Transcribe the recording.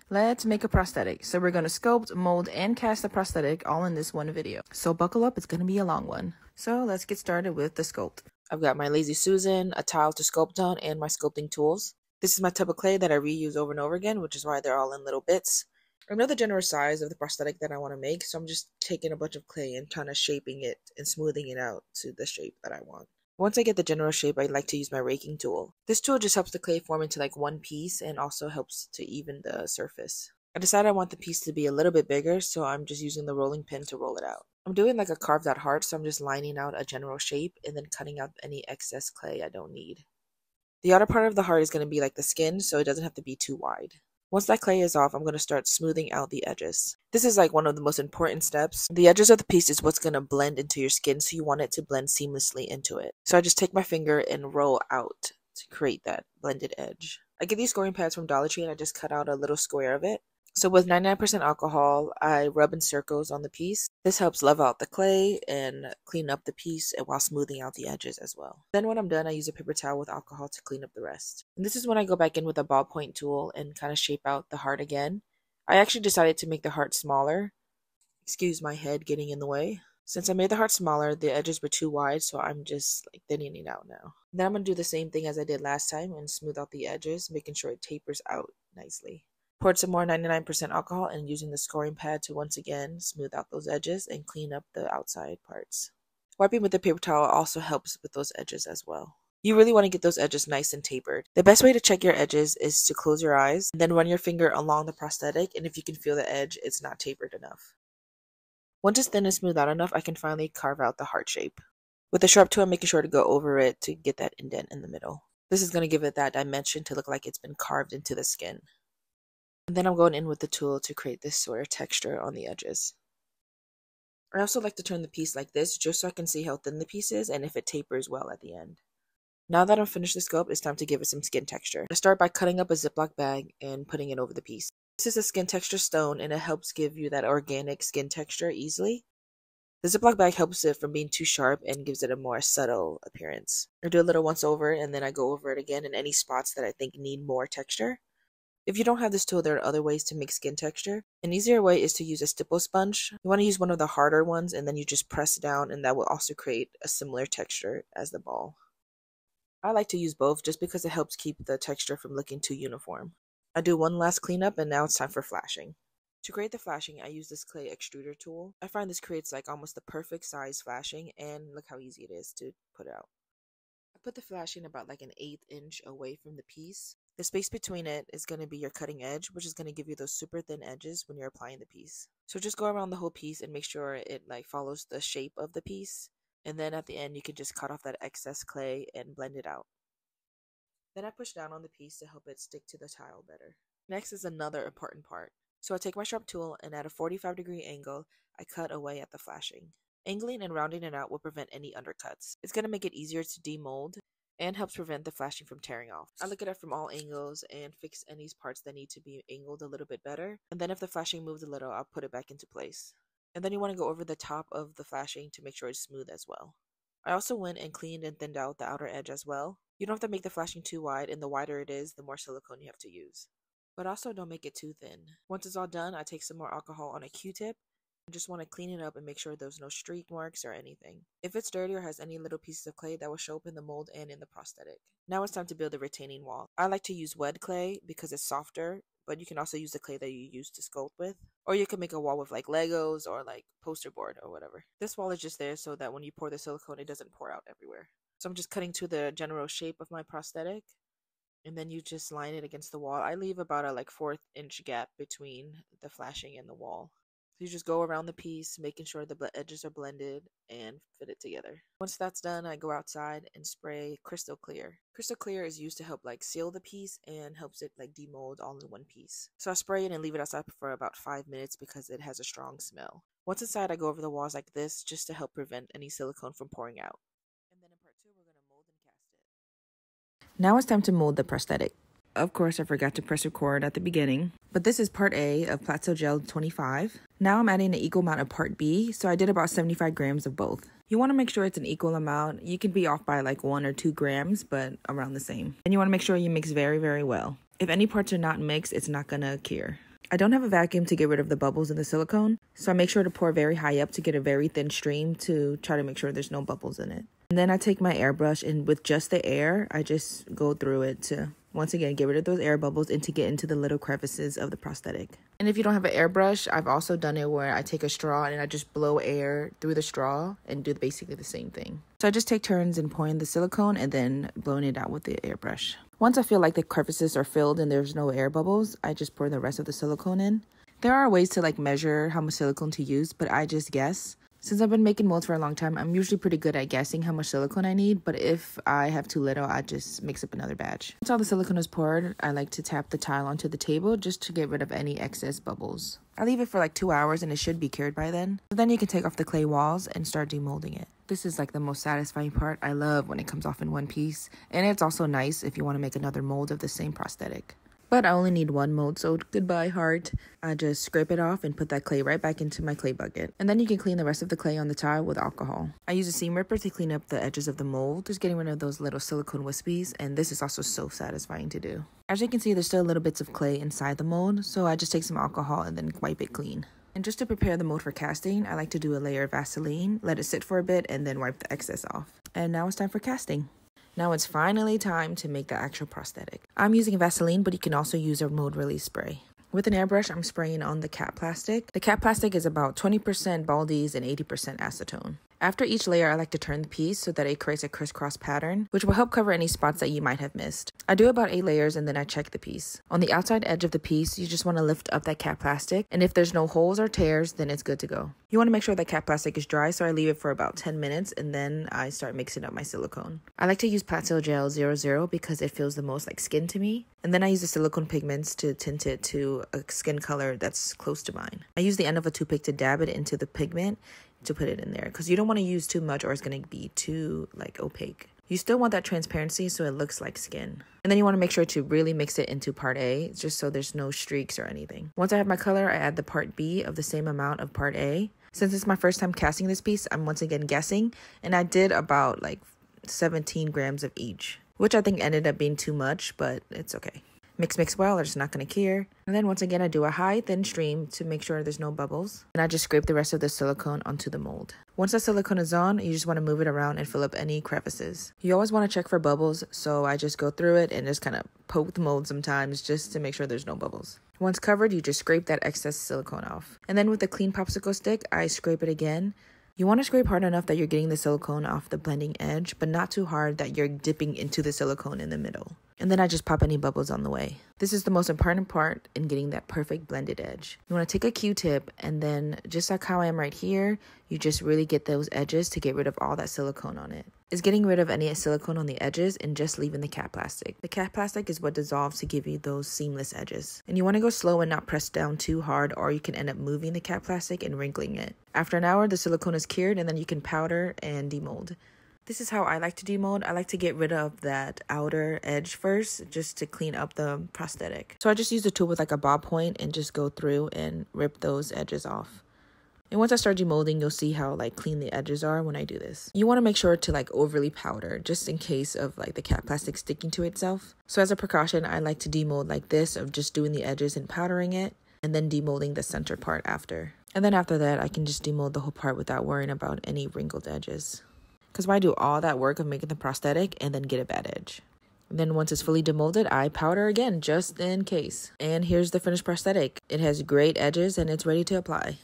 Let's make a prosthetic. So we're going to sculpt, mold, and cast the prosthetic all in this one video. So buckle up, it's going to be a long one. So let's get started with the sculpt. I've got my Lazy Susan, a tile to sculpt on, and my sculpting tools. This is my tub of clay that I reuse over and over again, which is why they're all in little bits. I know the general size of the prosthetic that I want to make, so I'm just taking a bunch of clay and kind of shaping it and smoothing it out to the shape that I want. Once I get the general shape, I like to use my raking tool. This tool just helps the clay form into like one piece and also helps to even the surface. I decided I want the piece to be a little bit bigger, so I'm just using the rolling pin to roll it out. I'm doing like a carved out heart, so I'm just lining out a general shape and then cutting out any excess clay I don't need. The outer part of the heart is going to be like the skin, so it doesn't have to be too wide. Once that clay is off, I'm going to start smoothing out the edges. This is like one of the most important steps. The edges of the piece is what's going to blend into your skin, so you want it to blend seamlessly into it. So I just take my finger and roll out to create that blended edge. I get these scoring pads from Dollar Tree and I just cut out a little square of it. So with 99% alcohol, I rub in circles on the piece. This helps level out the clay and clean up the piece while smoothing out the edges as well. Then when I'm done, I use a paper towel with alcohol to clean up the rest. And this is when I go back in with a ballpoint tool and kind of shape out the heart again. I actually decided to make the heart smaller. Excuse my head getting in the way. Since I made the heart smaller, the edges were too wide, so I'm just like thinning it out now. Then I'm going to do the same thing as I did last time and smooth out the edges, making sure it tapers out nicely. Poured some more 99% alcohol and using the scoring pad to once again smooth out those edges and clean up the outside parts. Wiping with the paper towel also helps with those edges as well. You really want to get those edges nice and tapered. The best way to check your edges is to close your eyes and then run your finger along the prosthetic, and if you can feel the edge, it's not tapered enough. Once it's thin and smooth out enough, I can finally carve out the heart shape. With a sharp tool, I'm making sure to go over it to get that indent in the middle. This is going to give it that dimension to look like it's been carved into the skin. And then I'm going in with the tool to create this sort of texture on the edges. I also like to turn the piece like this just so I can see how thin the piece is and if it tapers well at the end. Now that I've finished the sculpt, it's time to give it some skin texture. I start by cutting up a Ziploc bag and putting it over the piece. This is a skin texture stone and it helps give you that organic skin texture easily. The Ziploc bag helps it from being too sharp and gives it a more subtle appearance. I do a little once over and then I go over it again in any spots that I think need more texture. If you don't have this tool, there are other ways to make skin texture. An easier way is to use a stipple sponge. You want to use one of the harder ones and then you just press down and that will also create a similar texture as the ball. I like to use both just because it helps keep the texture from looking too uniform. I do one last cleanup and now it's time for flashing. To create the flashing, I use this clay extruder tool. I find this creates like almost the perfect size flashing and look how easy it is to put out. I put the flashing about like an 1/8 inch away from the piece. The space between it is going to be your cutting edge, which is going to give you those super thin edges when you're applying the piece. So just go around the whole piece and make sure it like follows the shape of the piece. And then at the end, you can just cut off that excess clay and blend it out. Then I push down on the piece to help it stick to the tile better. Next is another important part. So I take my sharp tool and at a 45-degree angle, I cut away at the flashing. Angling and rounding it out will prevent any undercuts. It's going to make it easier to demold and helps prevent the flashing from tearing off. I look at it from all angles and fix any parts that need to be angled a little bit better. And then if the flashing moves a little, I'll put it back into place. And then you want to go over the top of the flashing to make sure it's smooth as well. I also went and cleaned and thinned out the outer edge as well. You don't have to make the flashing too wide, and the wider it is, the more silicone you have to use. But also don't make it too thin. Once it's all done, I take some more alcohol on a Q-tip. I just want to clean it up and make sure there's no streak marks or anything. If it's dirty or has any little pieces of clay, that will show up in the mold and in the prosthetic. Now it's time to build the retaining wall. I like to use WED Clay because it's softer, but you can also use the clay that you use to sculpt with. Or you can make a wall with like Legos or like poster board or whatever. This wall is just there so that when you pour the silicone, it doesn't pour out everywhere. So I'm just cutting to the general shape of my prosthetic. And then you just line it against the wall. I leave about a like 1/4 inch gap between the flashing and the wall. So you just go around the piece, making sure the edges are blended and fit it together. Once that's done, I go outside and spray Crystal Clear. Crystal Clear is used to help like seal the piece and helps it like demold all in one piece. So I spray it and leave it outside for about 5 minutes because it has a strong smell. Once inside, I go over the walls like this just to help prevent any silicone from pouring out. And then in part 2, we're going to mold and cast it. Now it's time to mold the prosthetic. Of course, I forgot to press record at the beginning, but this is part A of Platsil Gel 25. Now I'm adding an equal amount of part B, so I did about 75 grams of both. You want to make sure it's an equal amount. You can be off by like 1 or 2 grams, but around the same. And you want to make sure you mix very, very well. If any parts are not mixed, it's not going to cure. I don't have a vacuum to get rid of the bubbles in the silicone, so I make sure to pour very high up to get a very thin stream to try to make sure there's no bubbles in it. And then I take my airbrush, and with just the air, I just go through it to, once again, get rid of those air bubbles and to get into the little crevices of the prosthetic. And if you don't have an airbrush, I've also done it where I take a straw and I just blow air through the straw and do basically the same thing. So I just take turns in pouring the silicone and then blowing it out with the airbrush. Once I feel like the crevices are filled and there's no air bubbles, I just pour the rest of the silicone in. There are ways to measure how much silicone to use, but I just guess. Since I've been making molds for a long time, I'm usually pretty good at guessing how much silicone I need, but if I have too little, I just mix up another batch. Once all the silicone is poured, I like to tap the tile onto the table just to get rid of any excess bubbles. I leave it for 2 hours and it should be cured by then. So then you can take off the clay walls and start demolding it. This is the most satisfying part. I love when it comes off in one piece, and it's also nice if you want to make another mold of the same prosthetic. But I only need one mold, so goodbye heart. I just scrape it off and put that clay right back into my clay bucket. And then you can clean the rest of the clay on the tile with alcohol. I use a seam ripper to clean up the edges of the mold, just getting rid of those little silicone wispies, and this is also so satisfying to do. As you can see, there's still little bits of clay inside the mold, so I just take some alcohol and then wipe it clean. And just to prepare the mold for casting, I like to do a layer of Vaseline, let it sit for a bit, and then wipe the excess off. And now it's time for casting. Now it's finally time to make the actual prosthetic. I'm using Vaseline, but you can also use a mold release spray. With an airbrush, I'm spraying on the cap plastic. The cap plastic is about 20% Baldiez and 80% acetone. After each layer, I like to turn the piece so that it creates a crisscross pattern, which will help cover any spots that you might have missed. I do about 8 layers and then I check the piece. On the outside edge of the piece, you just want to lift up that cap plastic, and if there's no holes or tears, then it's good to go. You want to make sure that cap plastic is dry, so I leave it for about 10 minutes and then I start mixing up my silicone. I like to use Platsil Gel 00 because it feels the most like skin to me, and then I use the silicone pigments to tint it to a skin color that's close to mine. I use the end of a toothpick to dab it into the pigment to put it in there, because you don't want to use too much or it's going to be too opaque. You still want that transparency so it looks like skin. And then you want to make sure to really mix it into part A, just so there's no streaks or anything. Once I have my color, I add the part B of the same amount of part A. Since it's my first time casting this piece, I'm once again guessing, and I did about 17 grams of each, which I think ended up being too much, but it's okay. Mix well, or it's not going to cure. And then once again, I do a high, thin stream to make sure there's no bubbles. And I just scrape the rest of the silicone onto the mold. Once the silicone is on, you just want to move it around and fill up any crevices. You always want to check for bubbles, so I just go through it and just kind of poke the mold sometimes just to make sure there's no bubbles. Once covered, you just scrape that excess silicone off. And then with the clean popsicle stick, I scrape it again. You want to scrape hard enough that you're getting the silicone off the blending edge, but not too hard that you're dipping into the silicone in the middle. And then I just pop any bubbles on the way. This is the most important part in getting that perfect blended edge. You want to take a Q-tip, and then just like how I am right here, you just really get those edges to get rid of all that silicone on it. It's getting rid of any silicone on the edges and just leaving the cap plastic. The cap plastic is what dissolves to give you those seamless edges. And you want to go slow and not press down too hard, or you can end up moving the cap plastic and wrinkling it. After an hour, the silicone is cured, and then you can powder and demold. This is how I like to demold. I like to get rid of that outer edge first, just to clean up the prosthetic. So I just use a tool with a bob point and just go through and rip those edges off. And once I start demolding, you'll see how clean the edges are when I do this. You want to make sure to overly powder, just in case of the cap plastic sticking to itself. So as a precaution, I like to demold like this, of just doing the edges and powdering it, and then demolding the center part after. And then after that, I can just demold the whole part without worrying about any wrinkled edges. Because why do all that work of making the prosthetic and then get a bad edge? And then once it's fully demolded, I powder again, just in case. And here's the finished prosthetic. It has great edges and it's ready to apply.